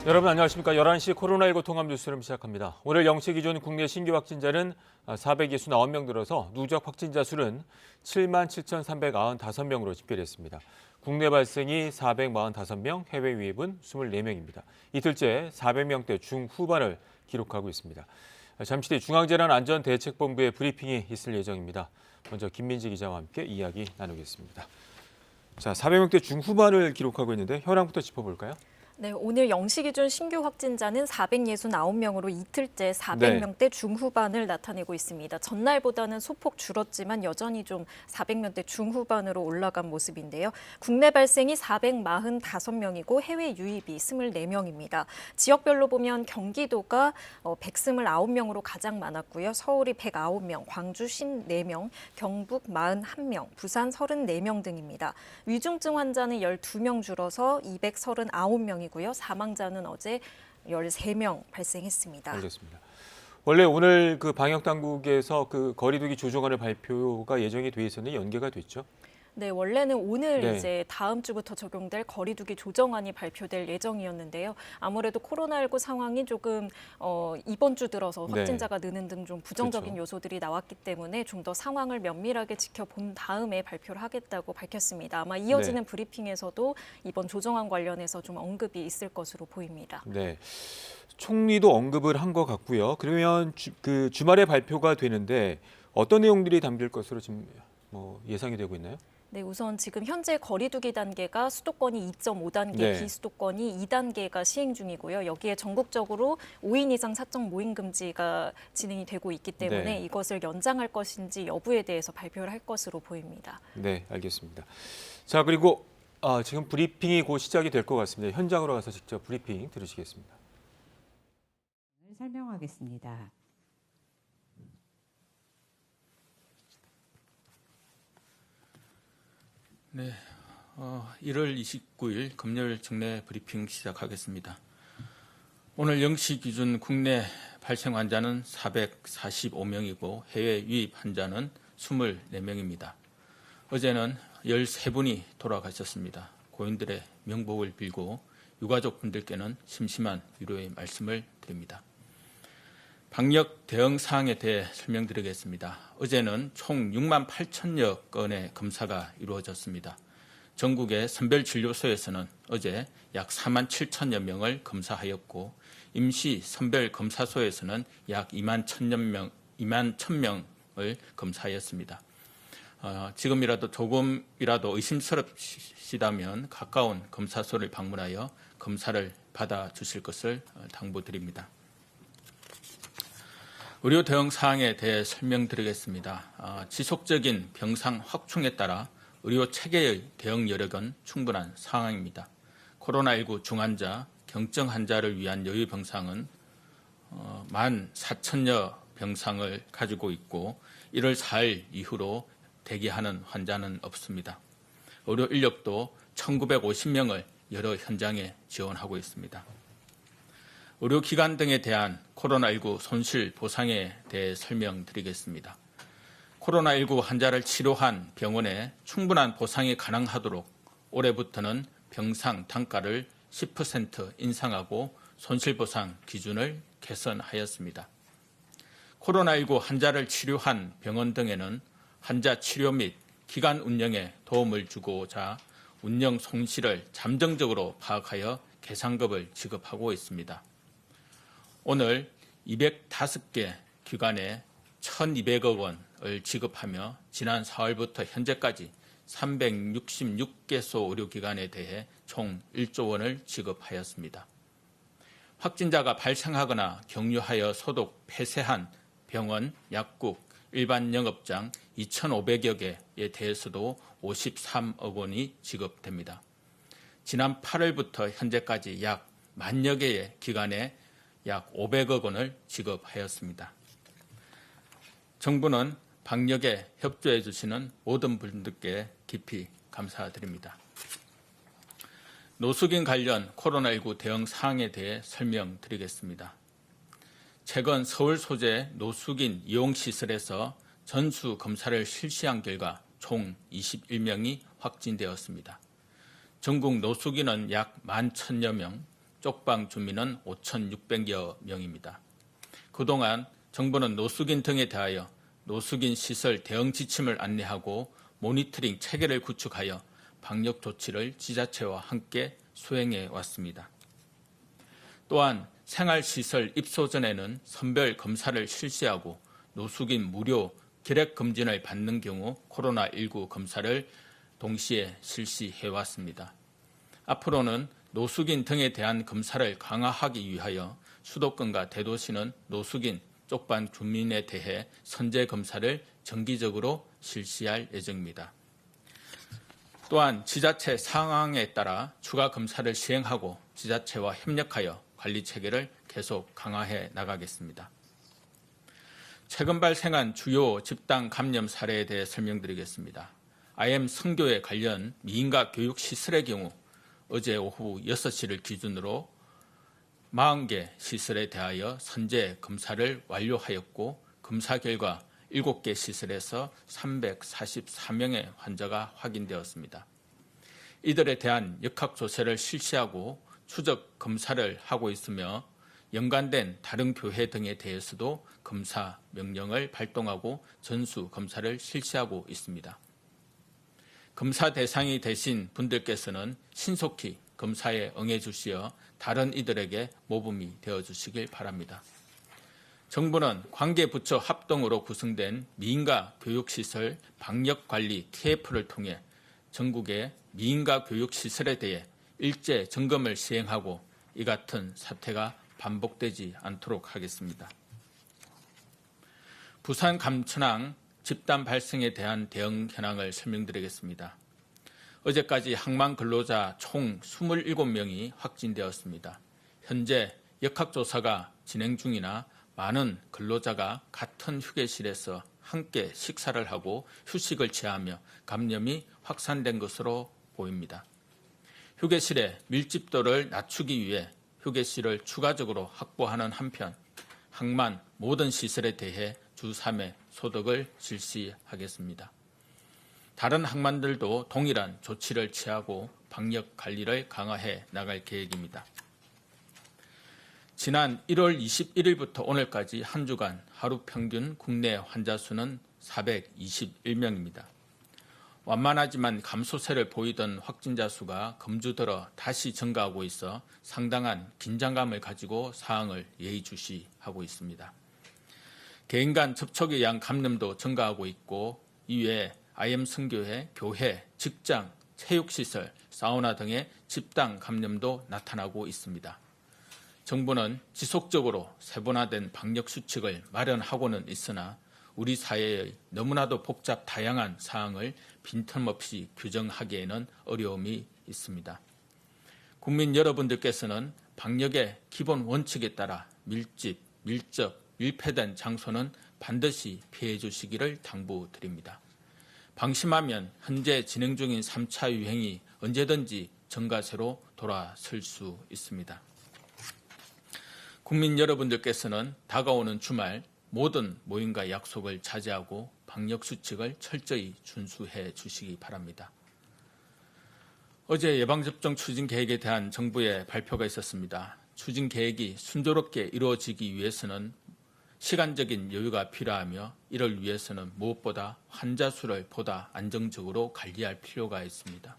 여러분 안녕하십니까. 11시 코로나19 통합 뉴스를 시작합니다. 오늘 0시 기준 국내 신규 확진자는 469명 늘어서 누적 확진자 수는 77,395명으로 집계됐습니다. 국내 발생이 445명, 해외 유입은 24명입니다. 이틀째 400명대 중후반을 기록하고 있습니다. 잠시 뒤 중앙재난안전대책본부의 브리핑이 있을 예정입니다. 먼저 김민지 기자와 함께 이야기 나누겠습니다. 자, 400명대 중후반을 기록하고 있는데 현황부터 짚어볼까요? 네, 오늘 0시 기준 신규 확진자는 469명으로 이틀째 400명대 중후반을 나타내고 있습니다. 전날보다는 소폭 줄었지만 여전히 좀 400명대 중후반으로 올라간 모습인데요. 국내 발생이 445명이고 해외 유입이 24명입니다. 지역별로 보면 경기도가 129명으로 가장 많았고요. 서울이 109명, 광주 54명, 경북 41명, 부산 34명 등입니다. 위중증 환자는 12명 줄어서 239명이 고요. 사망자는 어제 13명 발생했습니다. 알겠습니다. 원래 오늘 그 방역 당국에서 그 거리두기 조정안의 발표가 예정이 돼 있었는데 연기가 됐죠? 네, 원래는 오늘 이제 다음 주부터 적용될 거리두기 조정안이 발표될 예정이었는데요. 아무래도 코로나19 상황이 조금 이번 주 들어서 확진자가 느는 등 좀 부정적인 요소들이 나왔기 때문에 좀 더 상황을 면밀하게 지켜본 다음에 발표를 하겠다고 밝혔습니다. 아마 이어지는 브리핑에서도 이번 조정안 관련해서 좀 언급이 있을 것으로 보입니다. 네, 총리도 언급을 한 것 같고요. 그러면 그 주말에 발표가 되는데 어떤 내용들이 담길 것으로 지금 예상이 되고 있나요? 네, 우선 지금 현재 거리두기 단계가 수도권이 2.5단계, 비수도권이 2단계가 시행 중이고요. 여기에 전국적으로 5인 이상 사적 모임 금지가 진행이 되고 있기 때문에 이것을 연장할 것인지 여부에 대해서 발표를 할 것으로 보입니다. 네, 알겠습니다. 자, 그리고 지금 브리핑이 곧 시작이 될 것 같습니다. 현장으로 가서 직접 브리핑 들으시겠습니다. 설명하겠습니다. 네, 1월 29일 금요일 정례 브리핑 시작하겠습니다. 오늘 0시 기준 국내 발생 환자는 445명이고 해외 유입 환자는 24명입니다. 어제는 13분이 돌아가셨습니다. 고인들의 명복을 빌고 유가족분들께는 심심한 위로의 말씀을 드립니다. 방역 대응 사항에 대해 설명드리겠습니다. 어제는 총 6만 8천여 건의 검사가 이루어졌습니다. 전국의 선별진료소에서는 어제 약 4만 7천여 명을 검사하였고 임시 선별검사소에서는 약 2만 1,000명을 검사하였습니다. 지금이라도 조금이라도 의심스럽시다면 가까운 검사소를 방문하여 검사를 받아주실 것을 당부드립니다. 의료 대응 사항에 대해 설명드리겠습니다. 지속적인 병상 확충에 따라 의료 체계의 대응 여력은 충분한 상황입니다. 코로나19 중환자, 경증 환자를 위한 여유 병상은 14,000여 병상을 가지고 있고 1월 4일 이후로 대기하는 환자는 없습니다. 의료 인력도 1,950명을 여러 현장에 지원하고 있습니다. 의료기관 등에 대한 코로나19 손실 보상에 대해 설명드리겠습니다. 코로나19 환자를 치료한 병원에 충분한 보상이 가능하도록 올해부터는 병상 단가를 10% 인상하고 손실보상 기준을 개선하였습니다. 코로나19 환자를 치료한 병원 등에는 환자 치료 및 기관 운영에 도움을 주고자 운영 손실을 잠정적으로 파악하여 계상급을 지급하고 있습니다. 오늘 205개 기관에 1,200억 원을 지급하며 지난 4월부터 현재까지 366개소 의료기관에 대해 총 1조 원을 지급하였습니다. 확진자가 발생하거나 격리하여 소독 폐쇄한 병원, 약국, 일반 영업장 2,500여 개에 대해서도 53억 원이 지급됩니다. 지난 8월부터 현재까지 약 10,000여 개의 기관에 약 500억 원을 지급하였습니다. 정부는 방역에 협조해 주시는 모든 분들께 깊이 감사드립니다. 노숙인 관련 코로나19 대응 사항에 대해 설명드리겠습니다. 최근 서울 소재 노숙인 이용시설에서 전수 검사를 실시한 결과 총 21명이 확진되었습니다. 전국 노숙인은 약 11,000여 명, 쪽방 주민은 5,600여 명입니다. 그동안 정부는 노숙인 등에 대하여 노숙인 시설 대응 지침을 안내하고 모니터링 체계를 구축하여 방역 조치를 지자체와 함께 수행해 왔습니다. 또한 생활시설 입소 전에는 선별 검사를 실시하고 노숙인 무료 결핵 검진을 받는 경우 코로나19 검사를 동시에 실시해 왔습니다. 앞으로는 노숙인 등에 대한 검사를 강화하기 위하여 수도권과 대도시는 노숙인 쪽방 주민에 대해 선제 검사를 정기적으로 실시할 예정입니다. 또한 지자체 상황에 따라 추가 검사를 시행하고 지자체와 협력하여 관리 체계를 계속 강화해 나가겠습니다. 최근 발생한 주요 집단 감염 사례에 대해 설명드리겠습니다. IM 선교회 관련 미인가 교육시설의 경우 어제 오후 6시를 기준으로 40개 시설에 대하여 선제 검사를 완료하였고 검사 결과 7개 시설에서 344명의 환자가 확인되었습니다. 이들에 대한 역학조사를 실시하고 추적 검사를 하고 있으며 연관된 다른 교회 등에 대해서도 검사 명령을 발동하고 전수 검사를 실시하고 있습니다. 검사 대상이 되신 분들께서는 신속히 검사에 응해 주시어 다른 이들에게 모범이 되어 주시길 바랍니다. 정부는 관계부처 합동으로 구성된 미인가 교육시설 방역관리 TF를 통해 전국의 미인가 교육시설에 대해 일제 점검을 시행하고 이 같은 사태가 반복되지 않도록 하겠습니다. 부산 감천항 집단 발생에 대한 대응 현황을 설명드리겠습니다. 어제까지 항만 근로자 총 27명이 확진되었습니다. 현재 역학조사가 진행 중이나 많은 근로자가 같은 휴게실에서 함께 식사를 하고 휴식을 취하며 감염이 확산된 것으로 보입니다. 휴게실의 밀집도를 낮추기 위해 휴게실을 추가적으로 확보하는 한편 항만 모든 시설에 대해 주 3회 소독을 실시하겠습니다. 다른 항만들도 동일한 조치를 취하고 방역 관리를 강화해 나갈 계획입니다. 지난 1월 21일부터 오늘까지 한 주간 하루 평균 국내 환자 수는 421명입니다. 완만하지만 감소세를 보이던 확진자 수가 금주 들어 다시 증가하고 있어 상당한 긴장감을 가지고 사항을 예의주시하고 있습니다. 개인 간 접촉에 의한 감염도 증가하고 있고 이외에 IM 선교회, 교회, 직장, 체육시설, 사우나 등의 집단 감염도 나타나고 있습니다. 정부는 지속적으로 세분화된 방역 수칙을 마련하고는 있으나 우리 사회의 너무나도 복잡 다양한 사항을 빈틈없이 규정하기에는 어려움이 있습니다. 국민 여러분들께서는 방역의 기본 원칙에 따라 밀집, 밀접, 밀폐된 장소는 반드시 피해 주시기를 당부드립니다. 방심하면 현재 진행 중인 3차 유행이 언제든지 정가세로 돌아설 수 있습니다. 국민 여러분들께서는 다가오는 주말 모든 모임과 약속을 자제하고 방역 수칙을 철저히 준수해 주시기 바랍니다. 어제 예방접종 추진 계획에 대한 정부의 발표가 있었습니다. 추진 계획이 순조롭게 이루어지기 위해서는 시간적인 여유가 필요하며 이를 위해서는 무엇보다 환자 수를 보다 안정적으로 관리할 필요가 있습니다.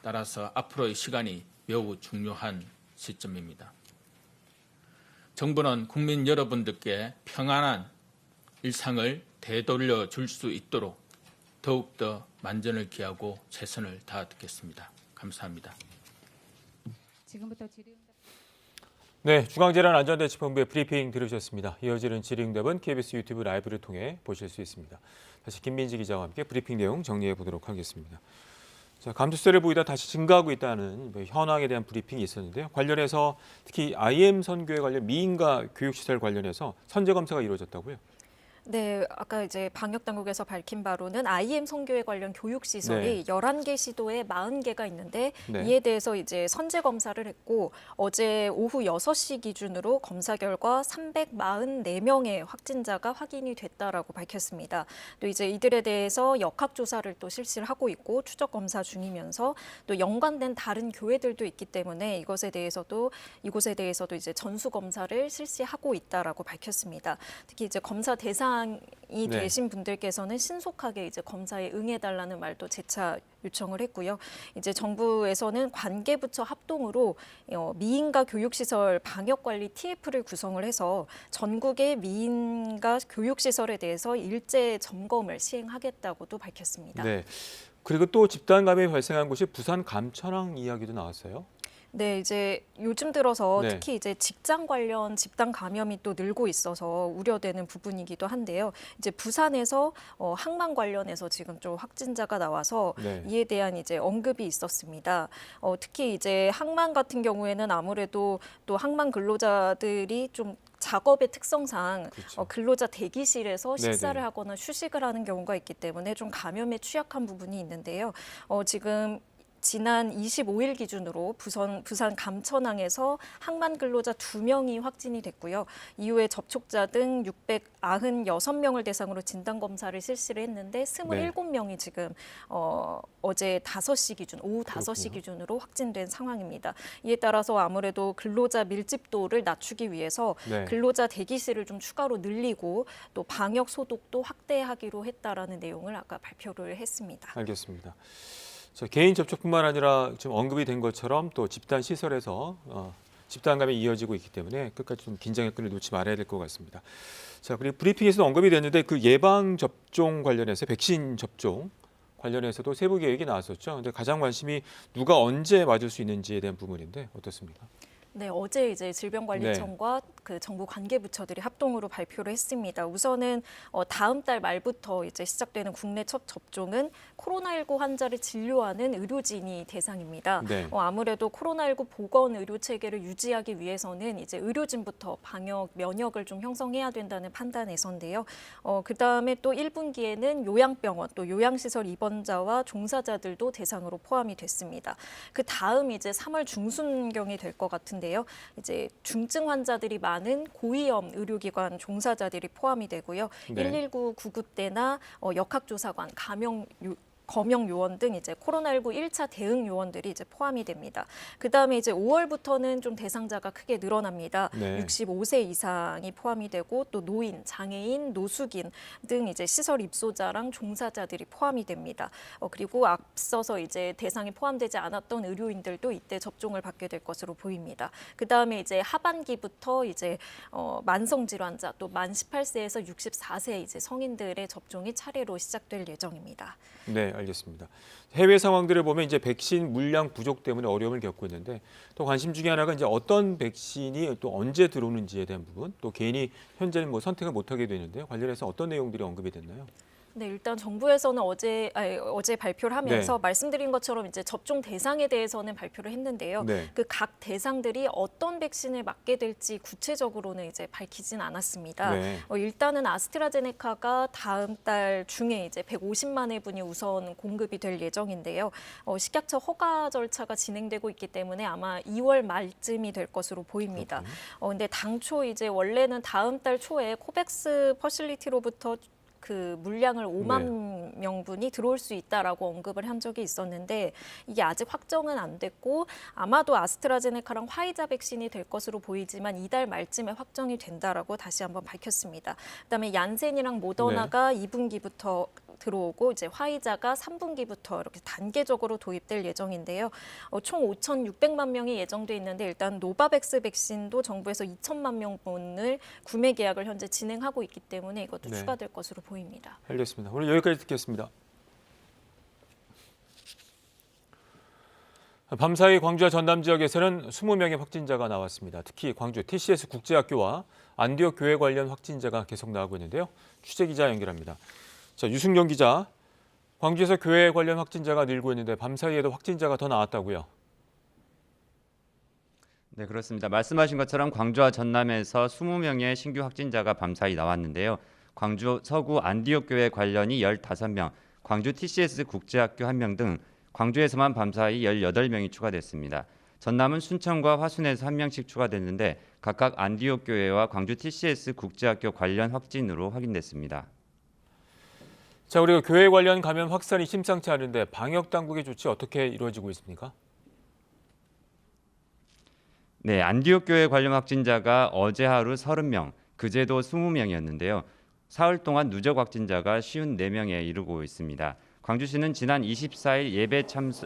따라서 앞으로의 시간이 매우 중요한 시점입니다. 정부는 국민 여러분들께 평안한 일상을 되돌려 줄 수 있도록 더욱더 만전을 기하고 최선을 다하겠습니다. 감사합니다. 지금부터 질의응답. 네, 중앙재난안전대책본부의 브리핑 들으셨습니다. 이어지는 질의응답은 KBS 유튜브 라이브를 통해 보실 수 있습니다. 다시 김민지 기자와 함께 브리핑 내용 정리해 보도록 하겠습니다. 자, 감소세를 보이다 다시 증가하고 있다는 현황에 대한 브리핑이 있었는데요. 관련해서 특히 IM 선교회 관련 미인가 교육시설 관련해서 선제 검사가 이루어졌다고요? 네, 아까 이제 방역 당국에서 밝힌 바로는 IM 선교에 관련 교육 시설이 11개 시도에 40개가 있는데 네. 이에 대해서 이제 선제 검사를 했고 어제 오후 6시 기준으로 검사 결과 344명의 확진자가 확인이 됐다라고 밝혔습니다. 또 이제 이들에 대해서 역학 조사를 또 실시를 하고 있고 추적 검사 중이면서 또 연관된 다른 교회들도 있기 때문에 이곳에 대해서도 이제 전수 검사를 실시하고 있다라고 밝혔습니다. 특히 이제 검사 대상이 되신 분들께서는 신속하게 이제 검사에 응해달라는 말도 재차 요청을 했고요. 이제 정부에서는 관계부처 합동으로 미인가 교육시설 방역관리 TF를 구성을 해서 전국의 미인가 교육시설에 대해서 일제 점검을 시행하겠다고도 밝혔습니다. 네. 그리고 또 집단 감염이 발생한 곳이 부산 감천항 이야기도 나왔어요. 네, 이제 요즘 들어서 네. 특히 이제 직장 관련 집단 감염이 또 늘고 있어서 우려되는 부분이기도 한데요. 이제 부산에서 항만 관련해서 지금 좀 확진자가 나와서 네. 이에 대한 이제 언급이 있었습니다. 특히 이제 항만 같은 경우에는 아무래도 또 항만 근로자들이 좀 작업의 특성상 그렇죠. 근로자 대기실에서 식사를 네네. 하거나 휴식을 하는 경우가 있기 때문에 좀 감염에 취약한 부분이 있는데요. 지금 지난 25일 기준으로 부산 감천항에서 항만 근로자 2명이 확진이 됐고요. 이후에 접촉자 등 696명을 대상으로 진단검사를 실시를 했는데 27명이 지금 어제 5시 기준, 오후 5시 기준으로 확진된 상황입니다. 이에 따라서 아무래도 근로자 밀집도를 낮추기 위해서 네. 근로자 대기실을 좀 추가로 늘리고 또 방역 소독도 확대하기로 했다라는 내용을 아까 발표를 했습니다. 알겠습니다. 개인 접촉뿐만 아니라 지금 언급이 된 것처럼 또 집단 시설에서 집단 감염이 이어지고 있기 때문에 끝까지 좀 긴장의 끈을 놓지 말아야 될 것 같습니다. 자, 그리고 브리핑에서도 언급이 됐는데 그 예방 접종 관련해서 백신 접종 관련해서도 세부 계획이 나왔었죠. 근데 가장 관심이 누가 언제 맞을 수 있는지에 대한 부분인데 어떻습니까? 네, 어제 이제 질병관리청과 그 정부 관계부처들이 합동으로 발표를 했습니다. 우선은 다음 달 말부터 이제 시작되는 국내 첫 접종은 코로나19 환자를 진료하는 의료진이 대상입니다. 네. 아무래도 코로나19 보건 의료 체계를 유지하기 위해서는 이제 의료진부터 방역 면역을 좀 형성해야 된다는 판단에서인데요. 그다음에 또 1분기에는 요양병원 또 요양시설 입원자와 종사자들도 대상으로 포함이 됐습니다. 그 다음 이제 3월 중순경이 될 것 같은데요. 이제 중증 환자들이 많은 고위험 의료기관 종사자들이 포함이 되고요. 네. 119 구급대나 역학조사관, 검역 요원 등 이제 코로나19 1차 대응 요원들이 이제 포함이 됩니다. 그다음에 이제 5월부터는 좀 대상자가 크게 늘어납니다. 네. 65세 이상이 포함이 되고 또 노인, 장애인, 노숙인 등 이제 시설 입소자랑 종사자들이 포함이 됩니다. 그리고 앞서서 이제 대상에 포함되지 않았던 의료인들도 이때 접종을 받게 될 것으로 보입니다. 그다음에 이제 하반기부터 이제 만성 질환자 또 만 18세에서 64세 이제 성인들의 접종이 차례로 시작될 예정입니다. 네, 알겠습니다. 해외 상황들을 보면 이제 백신 물량 부족 때문에 어려움을 겪고 있는데 또 관심 중에 하나가 이제 어떤 백신이 또 언제 들어오는지에 대한 부분, 또 개인이 현재는 뭐 선택을 못하게 되는데 관련해서 어떤 내용들이 언급이 됐나요? 네, 일단 정부에서는 어제 발표를 하면서 네. 말씀드린 것처럼 이제 접종 대상에 대해서는 발표를 했는데요. 네. 그 각 대상들이 어떤 백신을 맞게 될지 구체적으로는 이제 밝히진 않았습니다. 네. 일단은 아스트라제네카가 다음 달 중에 이제 150만 회분이 우선 공급이 될 예정인데요. 식약처 허가 절차가 진행되고 있기 때문에 아마 2월 말쯤이 될 것으로 보입니다. 근데 당초 이제 원래는 다음 달 초에 코백스 퍼실리티로부터 그 물량을 5만 명분이 들어올 수 있다라고 언급을 한 적이 있었는데 이게 아직 확정은 안 됐고 아마도 아스트라제네카랑 화이자 백신이 될 것으로 보이지만 이달 말쯤에 확정이 된다라고 다시 한번 밝혔습니다. 그다음에 얀센이랑 모더나가 2분기부터 들어오고 이제 화이자가 3분기부터 이렇게 단계적으로 도입될 예정인데요. 총 5,600만 명이 예정돼 있는데 일단 노바백스 백신도 정부에서 2천만 명분을 구매 계약을 현재 진행하고 있기 때문에 이것도 네. 추가될 것으로 보입니다. 알겠습니다. 오늘 여기까지 듣겠습니다. 밤사이 광주와 전남 지역에서는 20명의 확진자가 나왔습니다. 특히 광주 TCS 국제학교와 안디옥 교회 관련 확진자가 계속 나오고 있는데요. 취재 기자 연결합니다. 자, 유승용 기자, 광주에서 교회 관련 확진자가 늘고 있는데 밤사이에도 확진자가 더 나왔다고요? 네, 그렇습니다. 말씀하신 것처럼 광주와 전남에서 20명의 신규 확진자가 밤사이 나왔는데요. 광주 서구 안디옥교회 관련이 15명, 광주 TCS 국제학교 1명 등 광주에서만 밤사이 18명이 추가됐습니다. 전남은 순천과 화순에서 1명씩 추가됐는데 각각 안디옥교회와 광주 TCS 국제학교 관련 확진으로 확인됐습니다. 자, 그리고 교회 관련 감염 확산이 심상치 않은데 방역 당국의 조치 어떻게 이루어지고 있습니까? 네, 안디옥교회 관련 확진자가 어제 하루 30명, 그제도 20명이었는데요. 사흘 동안 누적 확진자가 54명에 이르고 있습니다. 광주시는 지난 24일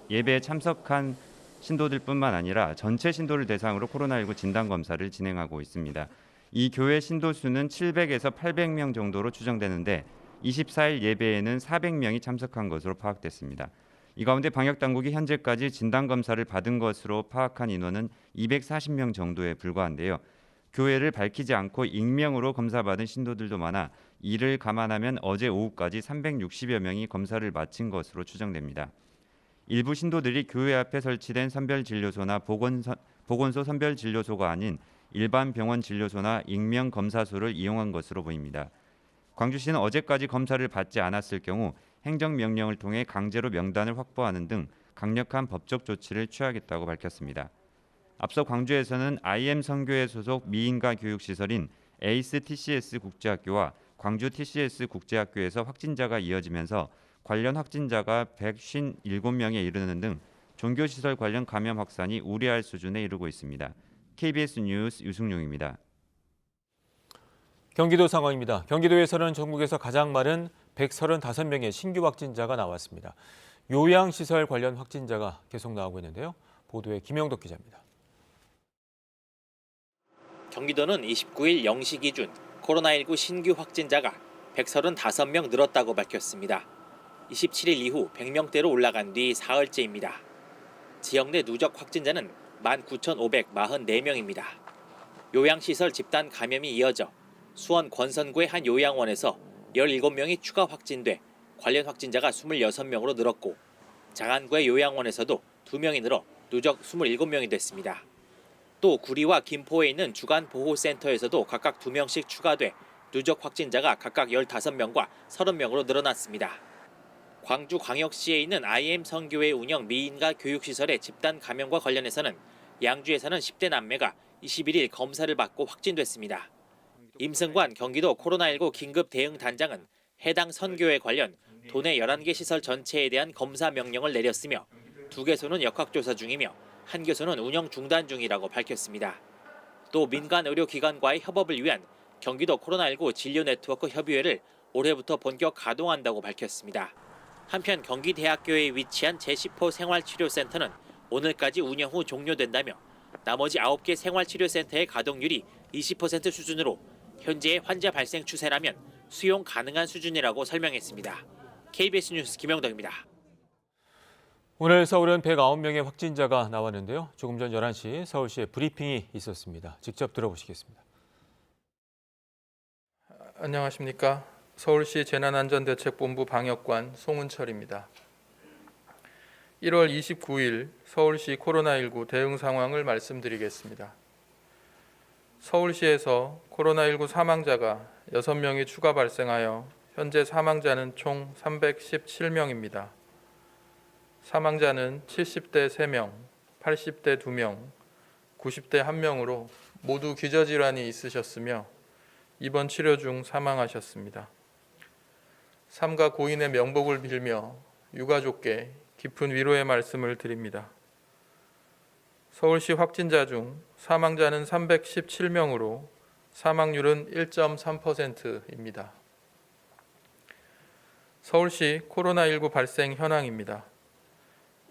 예배에 참석한 신도들뿐만 아니라 전체 신도를 대상으로 코로나19 진단검사를 진행하고 있습니다. 이 교회 신도 수는 700에서 800명 정도로 추정되는데 24일 예배에는 400명이 참석한 것으로 파악됐습니다. 이 가운데 방역당국이 현재까지 진단검사를 받은 것으로 파악한 인원은 240명 정도에 불과한데요. 교회를 밝히지 않고 익명으로 검사받은 신도들도 많아 이를 감안하면 어제 오후까지 360여 명이 검사를 마친 것으로 추정됩니다. 일부 신도들이 교회 앞에 설치된 선별진료소나 보건소 선별진료소가 아닌 일반 병원 진료소나 익명검사소를 이용한 것으로 보입니다. 광주시는 어제까지 검사를 받지 않았을 경우 행정명령을 통해 강제로 명단을 확보하는 등 강력한 법적 조치를 취하겠다고 밝혔습니다. 앞서 광주에서는 IM 선교회 소속 미인가 교육시설인 에이스 TCS 국제학교와 광주 TCS 국제학교에서 확진자가 이어지면서 관련 확진자가 157명에 이르는 등 종교시설 관련 감염 확산이 우려할 수준에 이르고 있습니다. KBS 뉴스 유승용입니다. 경기도 상황입니다. 경기도에서는 전국에서 가장 많은 135명의 신규 확진자가 나왔습니다. 요양시설 관련 확진자가 계속 나오고 있는데요. 보도에 김영덕 기자입니다. 경기도는 29일 0시 기준 코로나19 신규 확진자가 135명 늘었다고 밝혔습니다. 27일 이후 100명대로 올라간 뒤 사흘째입니다. 지역 내 누적 확진자는 19,544명입니다. 요양시설 집단 감염이 이어져 수원 권선구의 한 요양원에서 17명이 추가 확진돼 관련 확진자가 26명으로 늘었고 장안구의 요양원에서도 2명이 늘어 누적 27명이 됐습니다. 또 구리와 김포에 있는 주간보호센터에서도 각각 2명씩 추가돼 누적 확진자가 각각 15명과 30명으로 늘어났습니다. 광주광역시에 있는 IM 선교회 운영 미인가 교육시설의 집단 감염과 관련해서는 양주에서는 10대 남매가 21일 검사를 받고 확진됐습니다. 임승관 경기도 코로나19 긴급 대응 단장은 해당 선교회 관련 도내 11개 시설 전체에 대한 검사 명령을 내렸으며 2개소는 역학조사 중이며 1개소는 운영 중단 중이라고 밝혔습니다. 또 민간 의료기관과의 협업을 위한 경기도 코로나19 진료 네트워크 협의회를 올해부터 본격 가동한다고 밝혔습니다. 한편 경기대학교에 위치한 제10호 생활치료센터는 오늘까지 운영 후 종료된다며 나머지 9개 생활치료센터의 가동률이 20% 수준으로 현재의 환자 발생 추세라면 수용 가능한 수준이라고 설명했습니다. KBS 뉴스 김영덕입니다. 오늘 서울은 109명의 확진자가 나왔는데요. 조금 전 11시 서울시에 브리핑이 있었습니다. 직접 들어보시겠습니다. 안녕하십니까. 서울시 재난안전대책본부 방역관 송은철입니다. 1월 29일 서울시 코로나19 대응 상황을 말씀드리겠습니다. 서울시에서 코로나19 사망자가 6명이 추가 발생하여 현재 사망자는 총 317명입니다. 사망자는 70대 3명, 80대 2명, 90대 1명으로 모두 기저질환이 있으셨으며 입원 치료 중 사망하셨습니다. 삼가 고인의 명복을 빌며 유가족께 깊은 위로의 말씀을 드립니다. 서울시 확진자 중 사망자는 317명으로 사망률은 1.3%입니다. 서울시 코로나19 발생 현황입니다.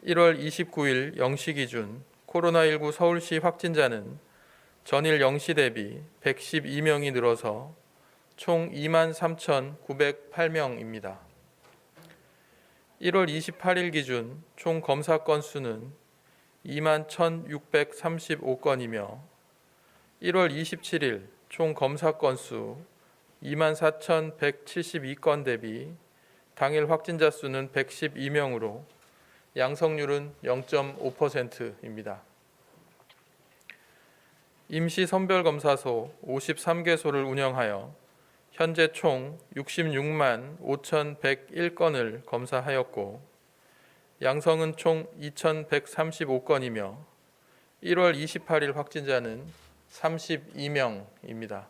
1월 29일 0시 기준 코로나19 서울시 확진자는 전일 0시 대비 112명이 늘어서 총 23,908명입니다. 1월 28일 기준 총 검사 건수는 21,635건이며 1월 27일 총 검사 건수 24,172건 대비 당일 확진자 수는 112명으로 양성률은 0.5%입니다. 임시 선별검사소 53개소를 운영하여 현재 총 66만 5,101건을 검사하였고 양성은 총 2,135건이며 1월 28일 확진자는 32명입니다.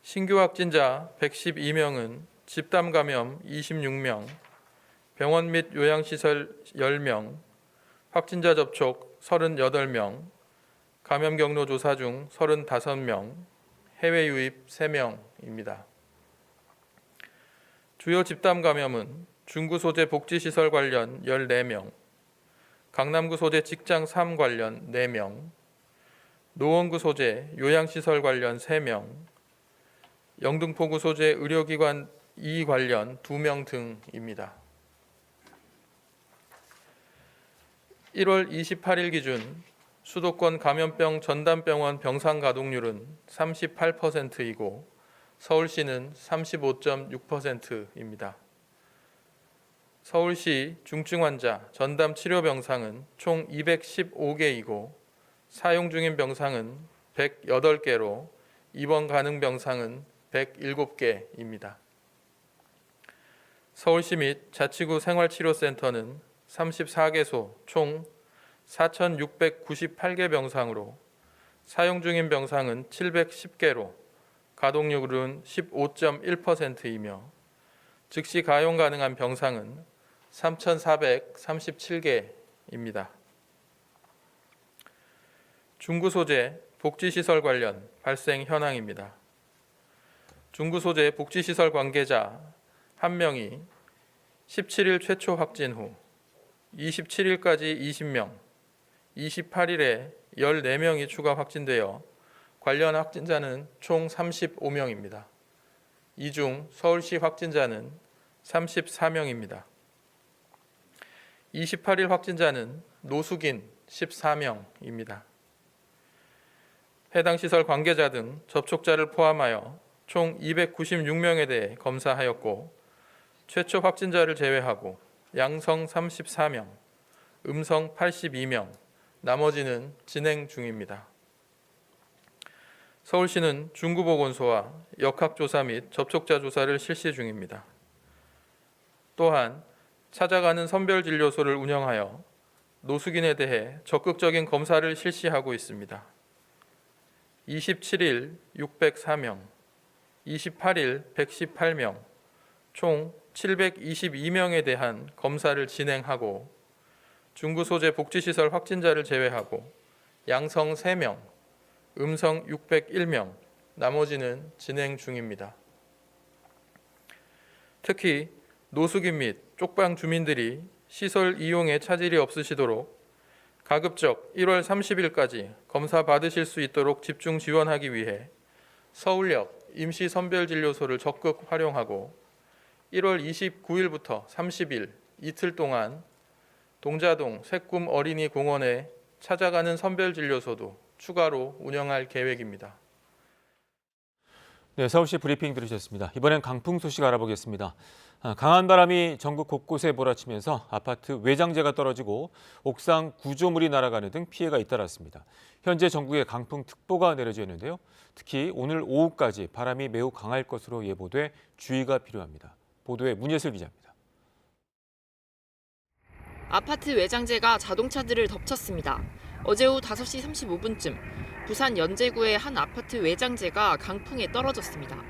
신규 확진자 112명은 집단 감염 26명, 병원 및 요양시설 10명, 확진자 접촉 38명, 감염 경로 조사 중 35명, 해외 유입 3명입니다. 주요 집단 감염은 중구 소재 복지시설 관련 14명, 강남구 소재 직장 3 관련 4명, 노원구 소재 요양시설 관련 3명, 영등포구 소재 의료기관 2 관련 2명 등입니다. 1월 28일 기준 수도권 감염병 전담병원 병상 가동률은 38%이고 서울시는 35.6%입니다. 서울시 중증 환자 전담 치료 병상은 총 215개이고 사용 중인 병상은 108개로 입원 가능 병상은 107개입니다. 서울시 및 자치구 생활치료센터는 34개소 총 4,698개 병상으로 사용 중인 병상은 710개로 가동률은 15.1%이며 즉시 가용 가능한 병상은 3,437개입니다. 중구 소재 복지시설 관련 발생 현황입니다. 중구 소재 복지시설 관계자 1명이 17일 최초 확진 후 27일까지 20명, 28일에 14명이 추가 확진되어 관련 확진자는 총 35명입니다. 이 중 서울시 확진자는 34명입니다. 28일 확진자는 노숙인 14명입니다. 해당 시설 관계자 등 접촉자를 포함하여 총 296명에 대해 검사하였고 최초 확진자를 제외하고 양성 34명, 음성 82명, 나머지는 진행 중입니다. 서울시는 중구보건소와 역학조사 및 접촉자 조사를 실시 중입니다. 또한 찾아가는 선별진료소를 운영하여 노숙인에 대해 적극적인 검사를 실시하고 있습니다. 27일 604명, 28일 118명, 총 722명에 대한 검사를 진행하고 중구 소재 복지시설 확진자를 제외하고 양성 3명, 음성 601명, 나머지는 진행 중입니다. 특히 노숙인 및 쪽방 주민들이 시설 이용에 차질이 없으시도록 가급적 1월 30일까지 검사 받으실 수 있도록 집중 지원하기 위해 서울역 임시선별진료소를 적극 활용하고 1월 29일부터 30일 이틀 동안 동자동 새꿈 어린이 공원에 찾아가는 선별진료소도 추가로 운영할 계획입니다. 네, 서울시 브리핑 들으셨습니다. 이번엔 강풍 소식 알아보겠습니다. 강한 바람이 전국 곳곳에 몰아치면서 아파트 외장재가 떨어지고 옥상 구조물이 날아가는 등 피해가 잇따랐습니다. 현재 전국에 강풍특보가 내려져 있는데요. 특히 오늘 오후까지 바람이 매우 강할 것으로 예보돼 주의가 필요합니다. 보도에 문예슬 기자입니다. 아파트 외장재가 자동차들을 덮쳤습니다. 어제 오후 5시 35분쯤 부산 연제구의 한 아파트 외장재가 강풍에 떨어졌습니다.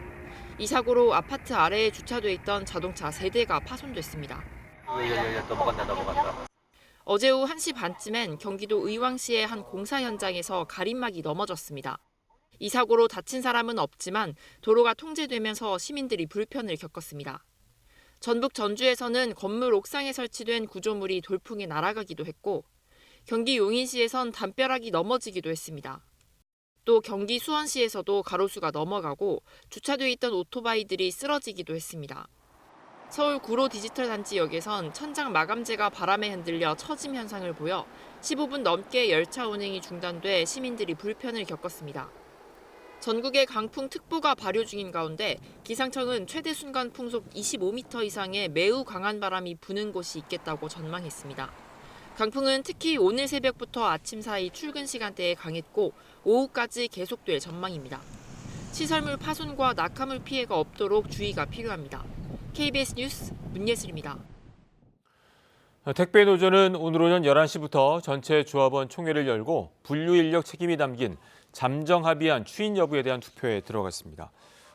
이 사고로 아파트 아래에 주차돼 있던 자동차 3대가 파손됐습니다. 어제 오후 1시 반쯤엔 경기도 의왕시의 한 공사 현장에서 가림막이 넘어졌습니다. 이 사고로 다친 사람은 없지만 도로가 통제되면서 시민들이 불편을 겪었습니다. 전북 전주에서는 건물 옥상에 설치된 구조물이 돌풍에 날아가기도 했고 경기 용인시에선 담벼락이 넘어지기도 했습니다. 또 경기 수원시에서도 가로수가 넘어가고 주차돼 있던 오토바이들이 쓰러지기도 했습니다. 서울 구로 디지털 단지역에선 천장 마감재가 바람에 흔들려 처짐 현상을 보여 15분 넘게 열차 운행이 중단돼 시민들이 불편을 겪었습니다. 전국에 강풍특보가 발효 중인 가운데 기상청은 최대 순간 풍속 25m 이상의 매우 강한 바람이 부는 곳이 있겠다고 전망했습니다. 강풍은 특히 오늘 새벽부터 아침 사이 출근 시간대에 강했고 오후까지 계속될 전망입니다. 시설물 파손과 낙하물 피해가 없도록 주의가 필요합니다. KBS 뉴스 문예슬입니다. 택배 노조는 오늘 오전 11시부터 전체 조합원 총회를 열고 분류 인력 책임이 담긴 잠정 합의안 추인 여부에 대한 투표에 들어갔습니다.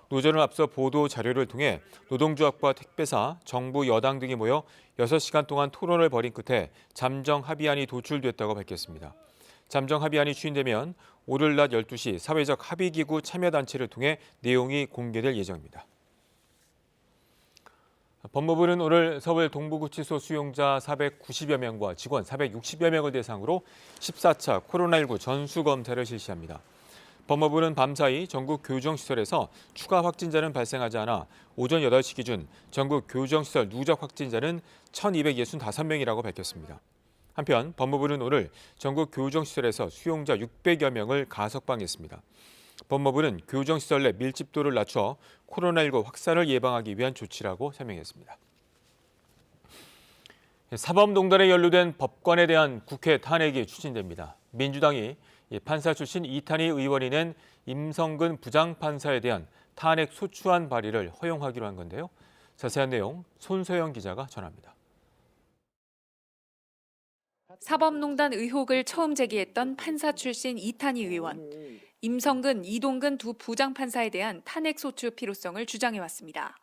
노조는 앞서 보도 자료를 통해 노동조합과 택배사, 정부, 여당 등이 모여 6시간 동안 토론을 벌인 끝에 잠정 합의안이 도출됐다고 밝혔습니다. 잠정 합의안이 추인되면 오늘 낮 12시 사회적 합의기구 참여단체를 통해 내용이 공개될 예정입니다. 법무부는 오늘 서울 동부구치소 수용자 490여 명과 직원 460여 명을 대상으로 14차 코로나19 전수검사를 실시합니다. 법무부는 밤사이 전국 교정시설에서 추가 확진자는 발생하지 않아 오전 8시 기준 전국 교정시설 누적 확진자는 1,265명이라고 밝혔습니다. 한편 법무부는 오늘 전국 교정시설에서 수용자 600여 명을 가석방했습니다. 법무부는 교정시설 내 밀집도를 낮춰 코로나19 확산을 예방하기 위한 조치라고 설명했습니다. 사법농단에 연루된 법관에 대한 국회 탄핵이 추진됩니다. 민주당이 판사 출신 이탄희 의원이 낸 임성근 부장판사에 대한 탄핵 소추안 발의를 허용하기로 한 건데요. 자세한 내용 손소영 기자가 전합니다. 사법농단 의혹을 처음 제기했던 판사 출신 이탄희 의원. 임성근, 이동근 두 부장판사에 대한 탄핵소추 필요성을 주장해왔습니다.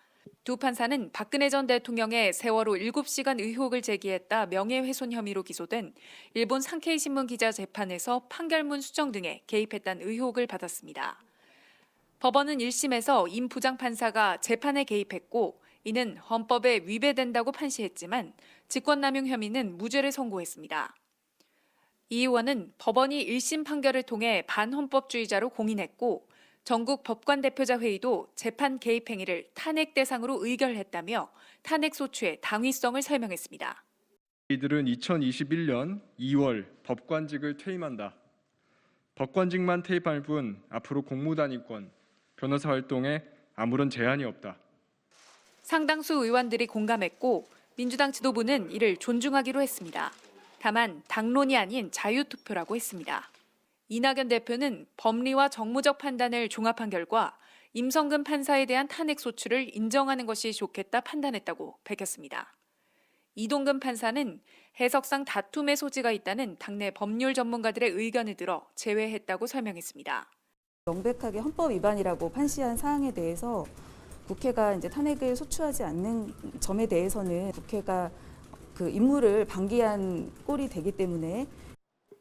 두 판사는 박근혜 전 대통령의 세월호 7시간 의혹을 제기했다 명예훼손 혐의로 기소된 일본 산케이신문 기자 재판에서 판결문 수정 등에 개입했다는 의혹을 받았습니다. 법원은 1심에서 임 부장판사가 재판에 개입했고 이는 헌법에 위배된다고 판시했지만 직권남용 혐의는 무죄를 선고했습니다. 이 의원은 법원이 1심 판결을 통해 반헌법주의자로 공인했고 전국 법관대표자 회의도 재판 개입 행위를 탄핵 대상으로 의결했다며 탄핵 소추의 당위성을 설명했습니다. 이들은 2021년 2월 법관직을 퇴임한다. 법관직만 퇴임할 뿐 앞으로 공무단위권, 변호사 활동에 아무런 제한이 없다. 상당수 의원들이 공감했고 민주당 지도부는 이를 존중하기로 했습니다. 다만 당론이 아닌 자유투표라고 했습니다. 이낙연 대표는 법리와 정무적 판단을 종합한 결과 임성근 판사에 대한 탄핵 소추를 인정하는 것이 좋겠다 판단했다고 밝혔습니다. 이동근 판사는 해석상 다툼의 소지가 있다는 당내 법률 전문가들의 의견을 들어 제외했다고 설명했습니다. 명백하게 헌법 위반이라고 판시한 사항에 대해서 국회가 이제 탄핵을 소추하지 않는 점에 대해서는 국회가 그 임무를 방기한 꼴이 되기 때문에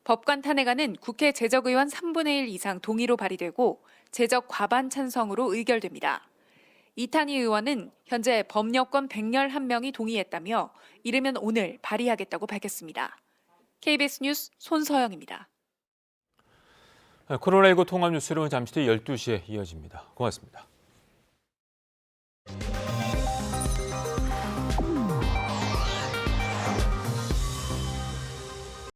법관 탄핵안은 국회 재적의원 3분의 1 이상 동의로 발의되고 재적 과반 찬성으로 의결됩니다. 이탄희 의원은 현재 법여권 111명이 동의했다며 이르면 오늘 발의하겠다고 밝혔습니다. KBS 뉴스 손서영입니다. 코로나19 통합 뉴스는 잠시 뒤 12시에 이어집니다. 고맙습니다.